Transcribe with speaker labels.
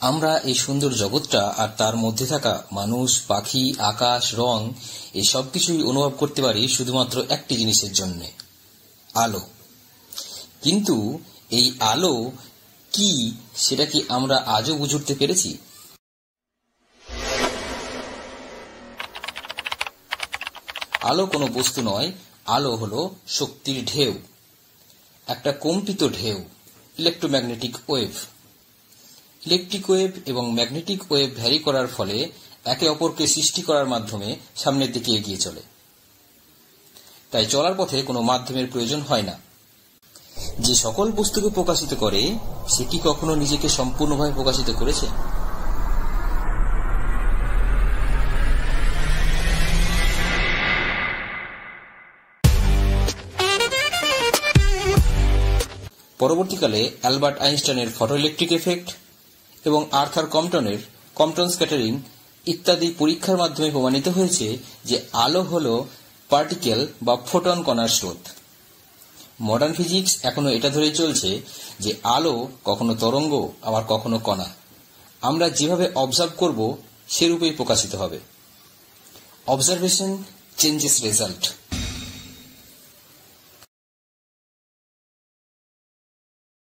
Speaker 1: আমরা এই সুন্দর জগৎটা আর তার মধ্যে থাকা মানুষ, পাখি, আকাশ, রং এই সবকিছুই অনুভব করতে পারি শুধুমাত্র একটি জিনিসের জন্য, আলো। কিন্তু এই আলো কি, সেটা কি আমরা আজও বুঝে উঠতে পেরেছি? আলো কোনো বস্তু নয়, আলো হলো শক্তির ঢেউ, একটা কম্পিত ঢেউ, ইলেকট্রোম্যাগনেটিক ওয়েভ। ইলেকট্রিক ওয়েভ এবং ম্যাগনেটিক ওয়েভ ভ্যারি করার ফলে একে অপরকে সৃষ্টি করার মাধ্যমে সামনের দিকে এগিয়ে চলে। তাই চলার পথে কোনো মাধ্যমের প্রয়োজন হয় না। যে সকল বস্তুকে প্রকাশিত করে, সে কি কখনো নিজেকে সম্পূর্ণভাবে প্রকাশিত করেছে? পরবর্তীকালে অ্যালবার্ট আইনস্টাইনের ফটোইলেকট্রিক এফেক্ট এবং আর্থার কম্পটনের কম্পটন স্ক্যাটারিং ইত্যাদি পরীক্ষার মাধ্যমে প্রমাণিত হয়েছে যে আলো হল পার্টিকেল বা ফোটন কণার স্রোত। মডার্ন ফিজিক্স এখনো এটা ধরেই চলছে যে আলো কখনো তরঙ্গ, আবার কখনো কণা। আমরা যেভাবে অবজার্ভ করব সেরূপেই প্রকাশিত হবে। Observation changes result.